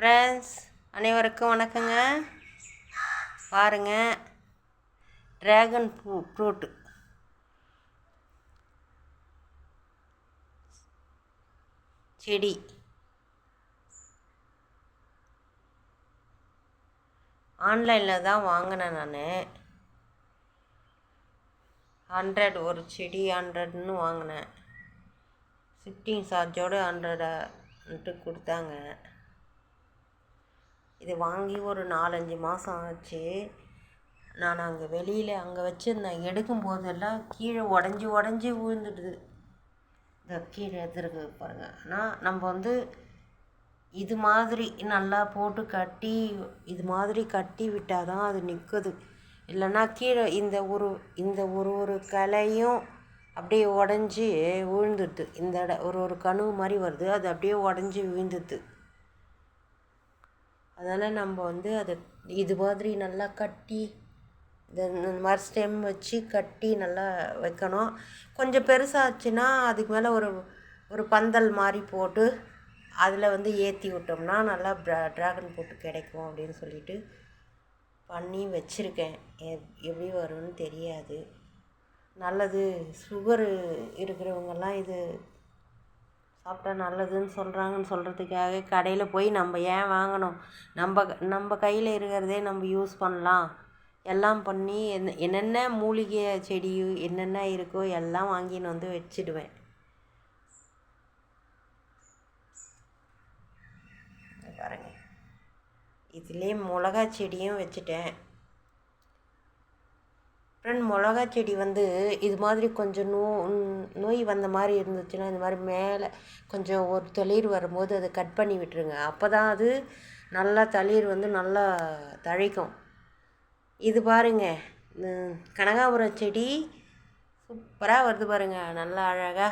Friends அனைவருக்கும் வணக்கங்க. பாருங்கள், ட்ராகன் ஃப்ரூட்டு செடி ஆன்லைனில் தான் வாங்கினேன் நான். 100 ஒரு செடி 100ன்னு வாங்கினேன். ஷிஃப்டிங் சார்ஜோடு 100ன்ட்டு கொடுத்தாங்க. இது வாங்கி ஒரு 4-5 மாதம் ஆச்சு. நான் அங்கே வெளியில் அங்கே வச்சுருந்தேன். எடுக்கும் போதெல்லாம் கீழே உடஞ்சி விழுந்துடுது. இந்த கீழே எடுத்துருக்கு பாருங்கள். ஆனால் நம்ம இது மாதிரி நல்லா போட்டு கட்டி இது மாதிரி கட்டி விட்டால் தான் அது நிற்குது. இல்லைன்னா கீழே இந்த ஒரு கிளையும் அப்படியே உடஞ்சி விழுந்துடுது. இந்த ஒரு கனவு மாதிரி வருது, அது அப்படியே உடஞ்சி விழுந்துடுது. அதனால் நம்ம அதை இது மாதிரி நல்லா கட்டி இந்த மாதிரி ஸ்டெம் வச்சு கட்டி நல்லா வைக்கணும். கொஞ்சம் பெருசாச்சுன்னா அதுக்கு மேலே ஒரு பந்தல் மாதிரி போட்டு அதில் ஏற்றி விட்டோம்னா நல்லா ட்ராகன் ஃப்ரூட் கிடைக்கும் அப்படின்னு சொல்லிட்டு பண்ணி வச்சுருக்கேன். எப்படி வரும்னு தெரியாது. நல்லது, சுகரு இருக்கிறவங்கெல்லாம் இது சாப்பிட்டா நல்லதுன்னு சொல்கிறதுக்காக கடையில் போய் நம்ம ஏன் வாங்கணும்? நம்ம கையில் இருக்கிறதே நம்ம யூஸ் பண்ணலாம். எல்லாம் பண்ணி என்னென்ன மூலிகை செடி என்னென்ன இருக்கோ எல்லாம் வாங்கின்னு வச்சிடுவேன். பாருங்கள், இதுலேயே மிளகா செடியும் வச்சுட்டேன். ஃப்ரெண்ட், மிளகா செடி இது மாதிரி கொஞ்சம் நோய் வந்த மாதிரி இருந்துச்சுன்னா இந்த மாதிரி மேலே கொஞ்சம் ஒரு தளிர் வரும்போது அதை கட் பண்ணி விட்டுருங்க. அப்போ தான் அது நல்லா தளிர் நல்லா தழைக்கும். இது பாருங்கள், கனகாபுரம் செடி சூப்பராக வருது பாருங்கள், நல்லா அழகாக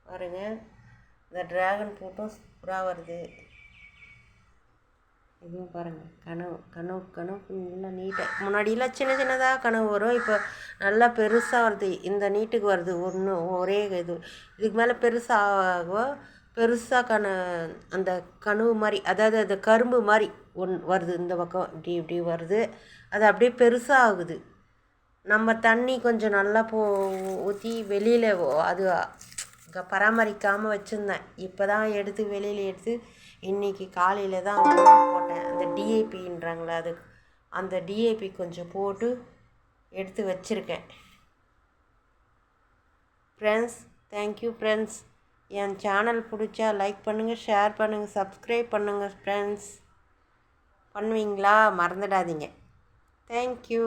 பாருங்கள். இந்த ட்ராகன் ஃப்ரூட்டும் சூப்பராக வருது. இதுவும் பாருங்கள், கனவு நல்லா நீட்டாக. முன்னாடியெல்லாம் சின்னதாக கனவு வரும், இப்போ நல்லா பெருசாக வருது. இந்த நீட்டுக்கு வருது ஒரே இதுக்கு மேலே பெருசாக அந்த கனவு மாதிரி, அதாவது அந்த கரும்பு மாதிரி வருது. இந்த பக்கம் இப்படி வருது, அது அப்படியே பெருசாக ஆகுது. நம்ம தண்ணி கொஞ்சம் நல்லா ஊற்றி வெளியில் அது பராமரிக்காமல் வச்சுருந்தேன். இப்போ தான் வெளியில் எடுத்து இன்றைக்கி காலையில் தான் போட்டேன். அந்த டிஏபின்றாங்களே, அந்த டிஏபி கொஞ்சம் போட்டு எடுத்து வச்சுருக்கேன். Friends, thank you friends. என் சேனல் பிடிச்சா லைக் பண்ணுங்கள், ஷேர் பண்ணுங்கள், சப்ஸ்கிரைப் பண்ணுங்கள். ஃப்ரெண்ட்ஸ், பண்ணுவீங்களா? மறந்துடாதீங்க. தேங்க்யூ.